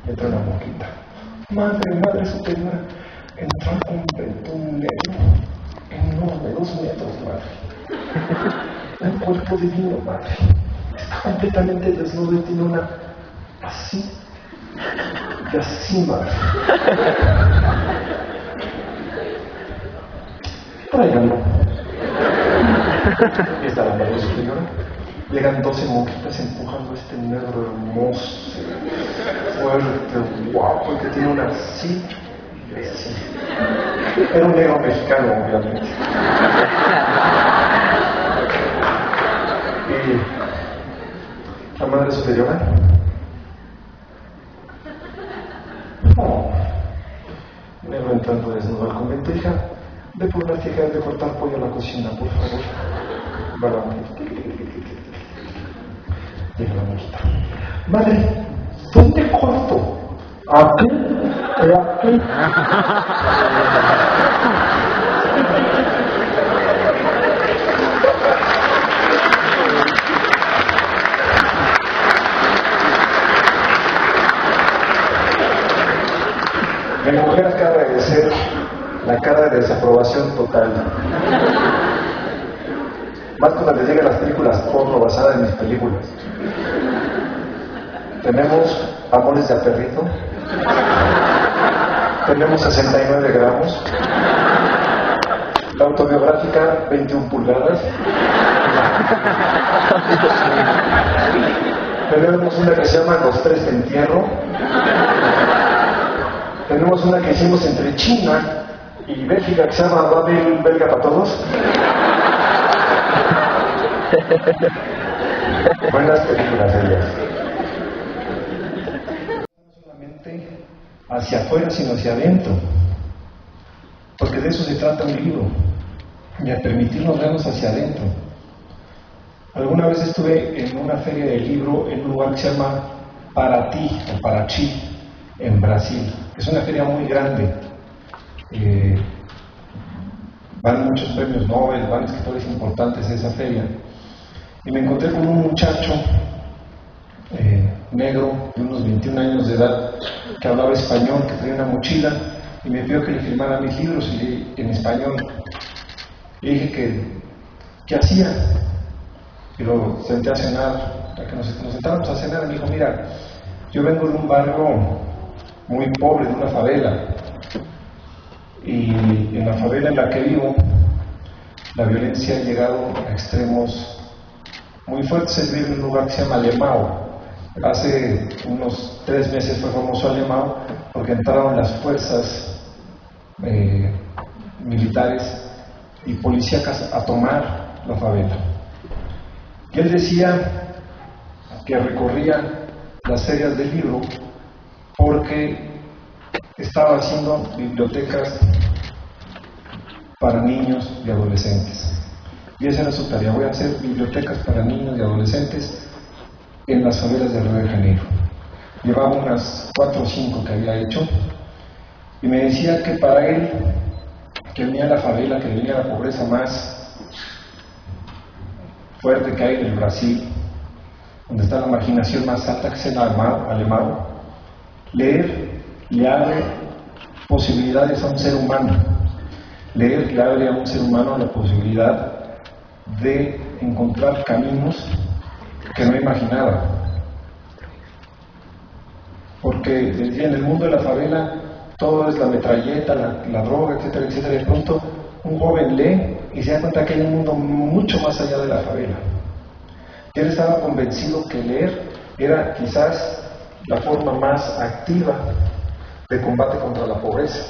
entra una monjita. Madre superiora, entró al convento un negro enorme, 2 metros, madre. Un cuerpo divino, madre. Está completamente desnudo y tiene una así y así, madre. Tráiganlo. Y está la madre superiora. Llegan 12 monjitas empujando a este negro hermoso, fuerte, guapo, que tiene una así y así. Era un negro mexicano, obviamente. Y la madre superiora. No. Negro entrando desnudo al convento. Hija, ve por las tijeras de cortar pollo a la cocina, por favor. Va la monjita. Llega la monjita. Madre, ¿dónde corto? ¿Aquí? ¿Aquí? Mi mujer acaba de ser la cara de desaprobación total. Más cuando les llegan las películas porno basadas en mis películas. Tenemos Amores de Aperrito. Tenemos 69 gramos. La autobiográfica 21 pulgadas. Tenemos una que se llama Los 3 de entierro. Tenemos una que hicimos entre China y Bélgica que se llama Babel Belga para Todos. Buenas películas ellas. No solamente hacia afuera, sino hacia adentro. Porque de eso se trata un libro. Y a permitirnos vernos hacia adentro. Alguna vez estuve en una feria del libro en un lugar que se llama Paraty o Paraty, en Brasil. Es una feria muy grande. Van muchos premios Nobel, van escritores importantes en esa feria. Y me encontré con un muchacho negro de unos 21 años de edad que hablaba español, que traía una mochila y me pidió que le firmara mis libros en español. Le dije ¿qué hacía? Y lo senté a cenar, para que nos sentáramos a cenar. Me dijo, mira, yo vengo de un barrio muy pobre, de una favela, y en la favela en la que vivo la violencia ha llegado a extremos muy fuertes. Él vive en un lugar que se llama Alemão. Hace unos 3 meses fue famoso Alemão porque entraron las fuerzas militares y policíacas a tomar la favela. Y él decía que recorría las ferias del libro porque estaba haciendo bibliotecas para niños y adolescentes. Y esa era su tarea: voy a hacer bibliotecas para niños y adolescentes en las favelas de Río de Janeiro. Llevaba unas 4 o 5 que había hecho, y me decía que para él, que venía la favela, que venía la pobreza más fuerte que hay en el Brasil, donde está la marginación más alta, que es el Alemão, leer le abre posibilidades a un ser humano. Leer le abre a un ser humano la posibilidad de encontrar caminos que no imaginaba. Porque decía, en el mundo de la favela todo es la metralleta, la droga, etcétera, etcétera. De pronto un joven lee y se da cuenta que hay un mundo mucho más allá de la favela. Y él estaba convencido que leer era quizás la forma más activa de combate contra la pobreza.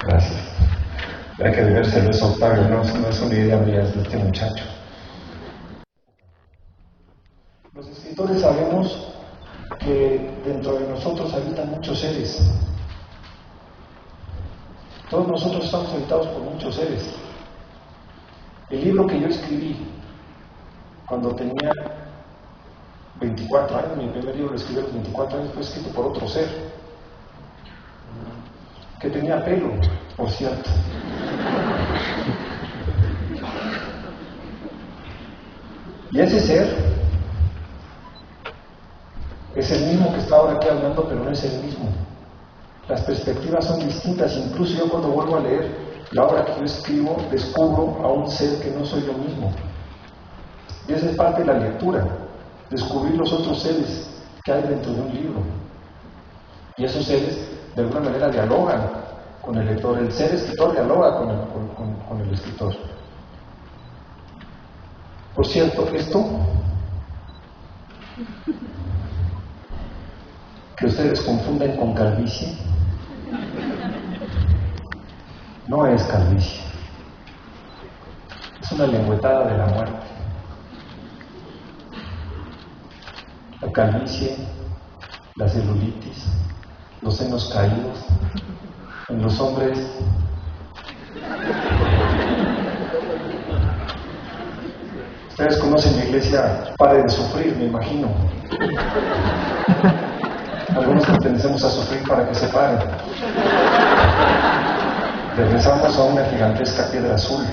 Gracias. Hay que debérselo eso a Octavio, no es una idea mía, es de este muchacho. Los escritores sabemos que dentro de nosotros habitan muchos seres. Todos nosotros estamos habitados por muchos seres. El libro que yo escribí cuando tenía 24 años, mi primer libro lo escribí a los 24 años, fue escrito por otro ser. que tenía pelo, por cierto. Y ese ser es el mismo que está ahora aquí hablando, pero no es el mismo. Las perspectivas son distintas. Incluso yo cuando vuelvo a leer la obra que yo escribo, descubro a un ser que no soy yo mismo. Y esa es parte de la lectura, descubrir los otros seres que hay dentro de un libro. Y esos seres de alguna manera dialogan con el lector. El ser escritor dialoga con el escritor. Por cierto, esto que ustedes confunden con calvicie, no es calvicie, es una lengüetada de la muerte. La calvicie, la celulitis, los senos caídos, en los hombres. Ustedes conocen la iglesia Pare de Sufrir, me imagino. Algunos pertenecemos a Sufrir para que se pare. Regresamos a una gigantesca piedra azul.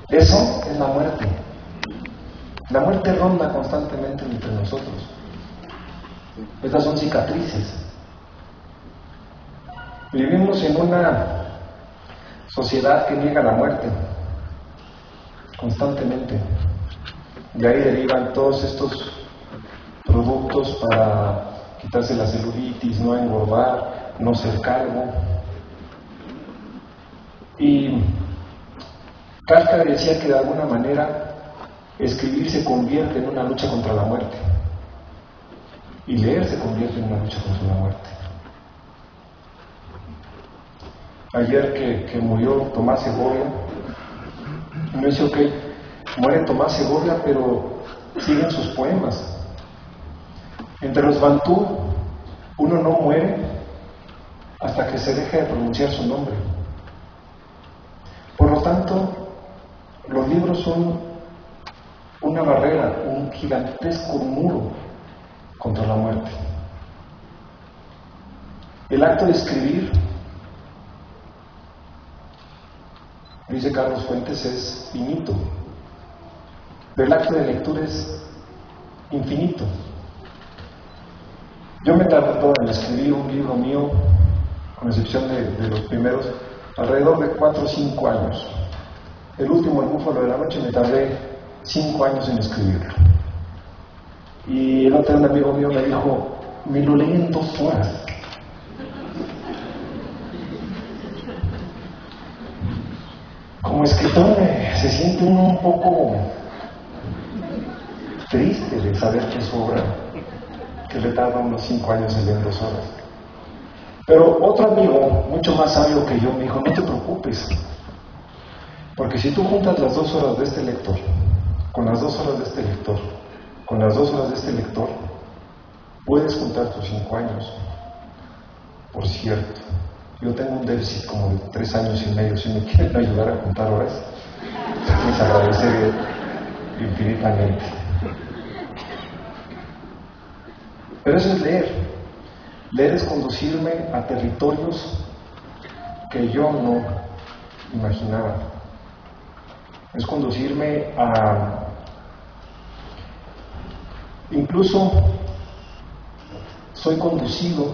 Eso es la muerte. La muerte ronda constantemente entre nosotros. Estas son cicatrices. Vivimos en una sociedad que niega la muerte constantemente. De ahí derivan todos estos productos para quitarse la celulitis, no engordar, no ser calvo. Y Kafka decía que de alguna manera escribir se convierte en una lucha contra la muerte y leer se convierte en una lucha contra la muerte. Ayer que murió Tomás Segovia, me dice, ok, muere Tomás Segovia, pero siguen sus poemas. Entre los bantú, uno no muere hasta que se deje de pronunciar su nombre. Por lo tanto, los libros son una barrera, un gigantesco muro contra la muerte. El acto de escribir, dice Carlos Fuentes, es finito, pero el acto de lectura es infinito. Yo me tardé en escribir un libro mío, con excepción de los primeros, alrededor de 4 o 5 años. El último, El Búfalo de la Noche, me tardé 5 años en escribirlo. Y el otro día un amigo mío me dijo, me lo leí en 2 horas. Como escritor se siente uno un poco triste de saber que su obra, que le tarda unos 5 años en leer 2 horas. Pero otro amigo, mucho más sabio que yo, me dijo, no te preocupes, porque si tú juntas las 2 horas de este lector, con las 2 horas de este lector, con las 2 horas de este lector, puedes juntar tus 5 años. Por cierto, yo tengo un déficit como de 3 años y medio. Si me quieren ayudar a contar horas, les agradeceré infinitamente. Pero eso es leer. Leer es conducirme a territorios que yo no imaginaba. Es conducirme a... Incluso soy conducido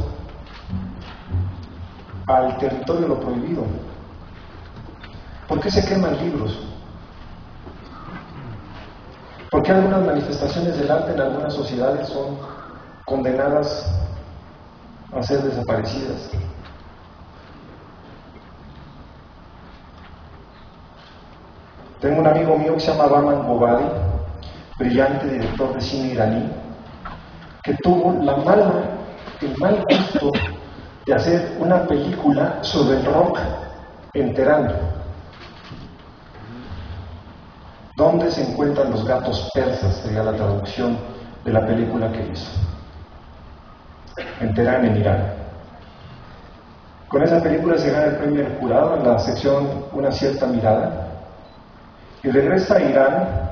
al territorio de lo prohibido. ¿Por qué se queman libros? ¿Por qué algunas manifestaciones del arte en algunas sociedades son condenadas a ser desaparecidas? Tengo un amigo mío que se llama Bahman Gobadi, brillante director de cine iraní, que tuvo el mal gusto de hacer una película sobre el rock en Teherán, donde se encuentran los gatos persas, sería la traducción de la película que hizo, en Teherán, en Irán. Con esa película se gana el premio del jurado en la sección Una cierta mirada, y regresa a Irán,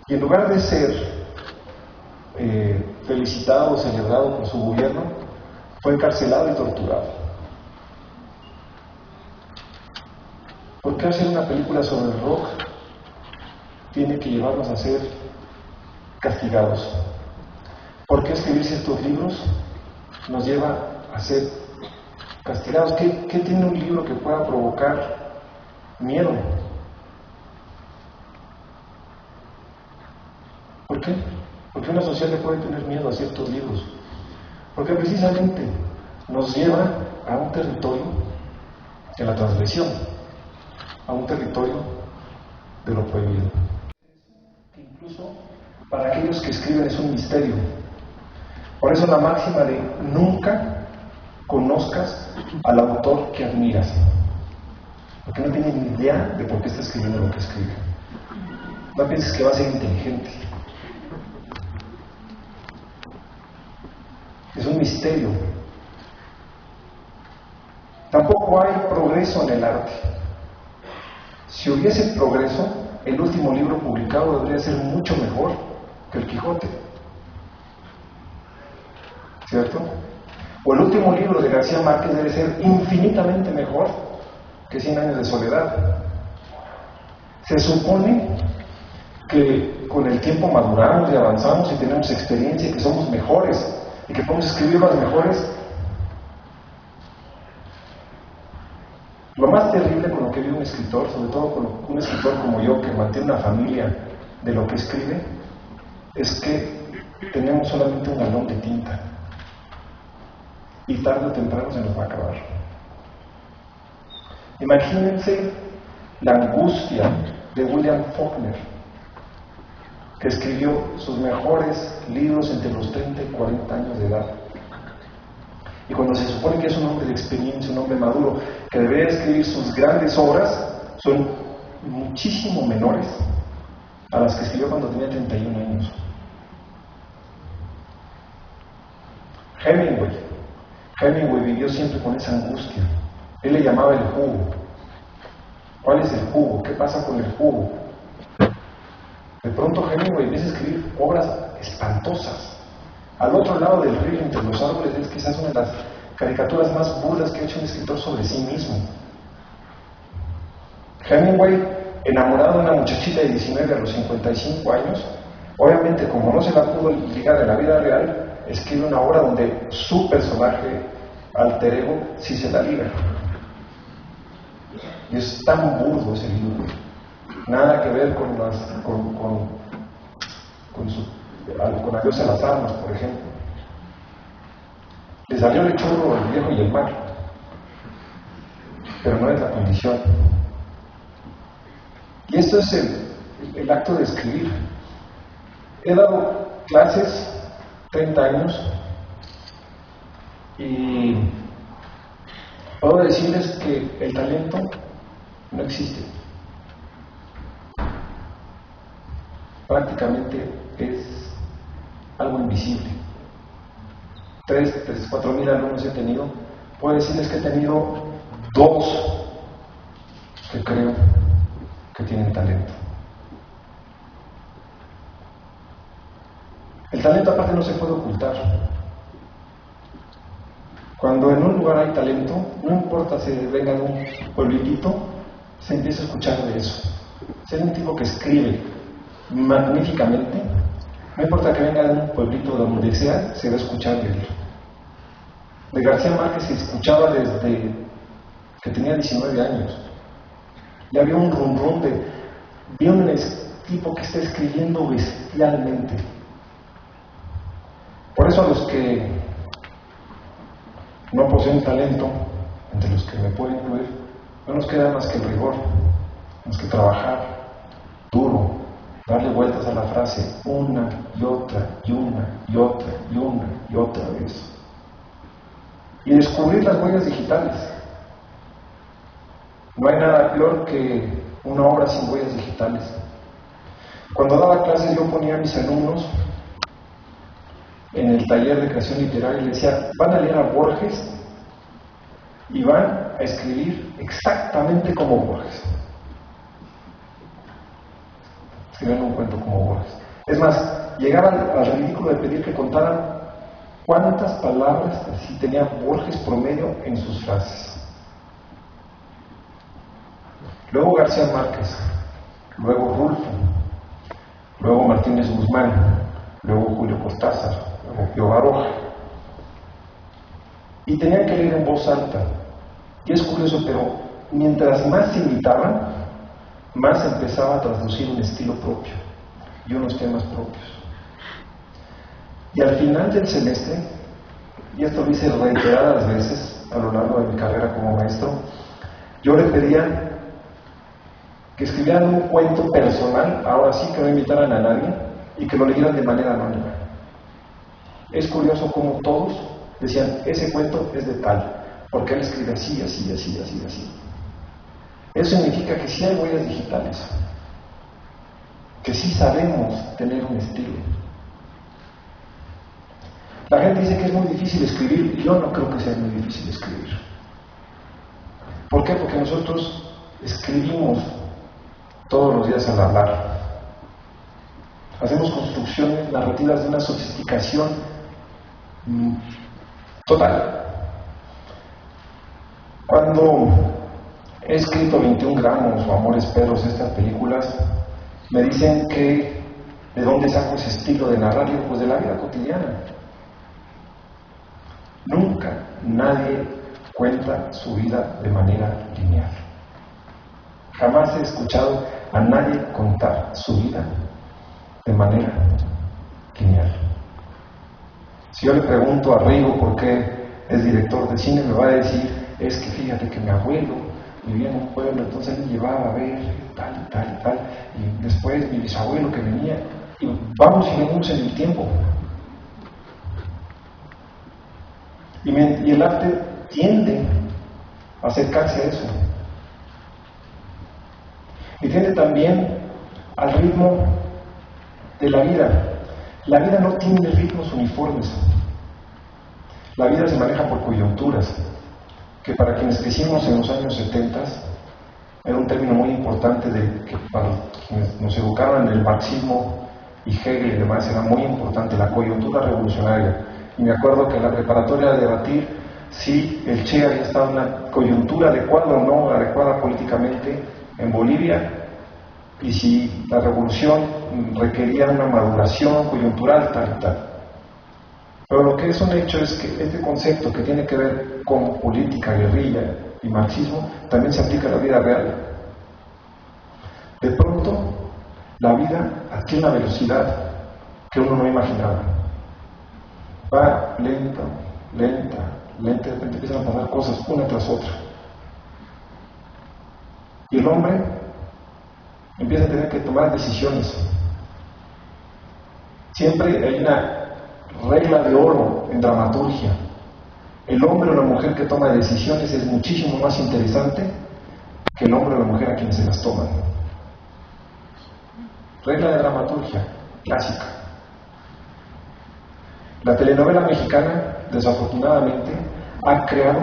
y en lugar de ser felicitado o celebrado por su gobierno, fue encarcelado y torturado. ¿Por qué hacer una película sobre el rock tiene que llevarnos a ser castigados? ¿Por qué escribir ciertos libros nos lleva a ser castigados? ¿Qué tiene un libro que pueda provocar miedo? ¿Por qué? Porque una sociedad le puede tener miedo a ciertos libros. Porque precisamente nos lleva a un territorio de la transgresión, a un territorio de lo prohibido. Incluso para aquellos que escriben es un misterio. Por eso la máxima de nunca conozcas al autor que admiras, porque no tiene ni idea de por qué está escribiendo lo que escribe. No pienses que va a ser inteligente. Es un misterio. Tampoco hay progreso en el arte. Si hubiese progreso, el último libro publicado debería ser mucho mejor que el Quijote. ¿Cierto? O el último libro de García Márquez debe ser infinitamente mejor que 100 años de soledad. Se supone que con el tiempo maduramos y avanzamos y tenemos experiencia y que somos mejores y que podemos escribir más mejores. Lo más terrible con lo que vive un escritor, sobre todo con un escritor como yo que mantiene una familia de lo que escribe, es que tenemos solamente un galón de tinta y tarde o temprano se nos va a acabar. Imagínense la angustia de William Faulkner, que escribió sus mejores libros entre los 30 y 40 años de edad. Y cuando se supone que es un hombre de experiencia, un hombre maduro, que debería escribir sus grandes obras, son muchísimo menores a las que escribió cuando tenía 31 años. Hemingway vivió siempre con esa angustia. Él le llamaba el jugo. ¿Cuál es el jugo? ¿Qué pasa con el jugo? De pronto Hemingway empieza a escribir obras espantosas. Al otro lado del río, entre los árboles, es quizás una de las caricaturas más burdas que ha hecho un escritor sobre sí mismo. Hemingway, enamorado de una muchachita de 19 a los 55 años, obviamente como no se la pudo ligar de la vida real, escribe una obra donde su personaje alter ego sí se la liga. Y es tan burdo ese libro. Nada que ver con Adiós a las armas, por ejemplo. Le salió el churro el viejo y el mar, pero no es la condición. Y esto es el acto de escribir. He dado clases 30 años y puedo decirles que el talento no existe. Prácticamente es algo invisible. 4,000 alumnos he tenido. Puedo decirles que he tenido 2 que creo que tienen talento. El talento aparte no se puede ocultar. Cuando en un lugar hay talento, no importa si venga de un pueblito, se empieza a escuchar de eso. Si es un tipo que escribe magníficamente, no importa que venga de un pueblito donde sea, se va a escuchar de él. De García Márquez se escuchaba desde que tenía 19 años. Ya había un rum de un tipo que está escribiendo bestialmente. Por eso a los que no poseen talento, entre los que me puedo incluir, no nos queda más que el rigor. Tenemos que trabajar duro, darle vueltas a la frase una y otra y una y otra y una y otra vez. Y descubrir las huellas digitales. No hay nada peor que una obra sin huellas digitales. Cuando daba clases yo ponía a mis alumnos en el taller de creación literaria y les decía, van a leer a Borges y van a escribir exactamente como Borges. Escriben un cuento como Borges. Es más, llegaba al ridículo de pedir que contaran cuántas palabras así tenía Borges promedio en sus frases. Luego García Márquez, luego Rulfo, luego Martínez Guzmán, luego Julio Cortázar, luego Pío Baroja. Y tenían que leer en voz alta. Y es curioso, pero mientras más se imitaban, más empezaba a traducir un estilo propio y unos temas propios. Y al final del semestre, y esto lo hice reiteradas veces a lo largo de mi carrera como maestro, yo le pedía que escribieran un cuento personal, ahora sí que no invitaran a nadie, y que lo leyeran de manera anónima. Es curioso cómo todos decían, ese cuento es de tal, porque él escribe así, así, así, así, así. Eso significa que sí hay huellas digitales, que sí sabemos tener un estilo. La gente dice que es muy difícil escribir, yo no creo que sea muy difícil escribir. ¿Por qué? Porque nosotros escribimos todos los días al hablar. Hacemos construcciones narrativas de una sofisticación total. Cuando he escrito 21 gramos o Amores Perros, estas películas, me dicen que ¿de dónde saco ese estilo de narrar? Pues de la vida cotidiana. Nunca nadie cuenta su vida de manera lineal. Jamás he escuchado a nadie contar su vida de manera lineal. Si yo le pregunto a Rigo por qué es director de cine, me va a decir, es que fíjate que mi abuelo vivía en un pueblo, entonces él me llevaba a ver tal y tal y tal, y después mi bisabuelo que venía, y vamos y venimos en el tiempo. Y el arte tiende a acercarse a eso. Y tiende también al ritmo de la vida. La vida no tiene ritmos uniformes. La vida se maneja por coyunturas, que para quienes crecimos en los años 70 era un término muy importante que para quienes nos educaron en el marxismo y Hegel y demás era muy importante, la coyuntura revolucionaria. Y me acuerdo que en la preparatoria de debatir si el Che había estado en una coyuntura adecuada o no adecuada políticamente en Bolivia, y si la revolución requería una maduración coyuntural tal y tal. Pero lo que es un hecho es que este concepto que tiene que ver con política, guerrilla y marxismo también se aplica a la vida real. De pronto, la vida adquiere una velocidad que uno no imaginaba. Va lenta, lenta, lenta, de repente empiezan a pasar cosas una tras otra. Y el hombre empieza a tener que tomar decisiones. Siempre hay una regla de oro en dramaturgia. El hombre o la mujer que toma decisiones es muchísimo más interesante que el hombre o la mujer a quienes se las toman. Regla de dramaturgia clásica. La telenovela mexicana, desafortunadamente, ha creado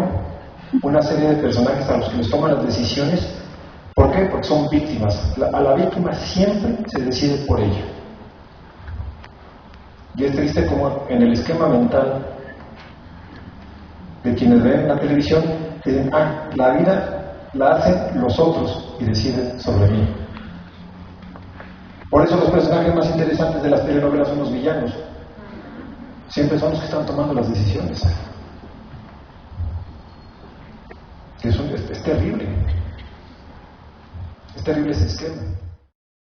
una serie de personajes a los que les toman las decisiones. ¿Por qué? Porque son víctimas. A la víctima siempre se decide por ella. Y es triste como en el esquema mental de quienes ven la televisión dicen, la vida la hacen los otros y deciden sobre mí. Por eso los personajes más interesantes de las telenovelas son los villanos. Siempre son los que están tomando las decisiones. Es terrible. Es terrible ese esquema.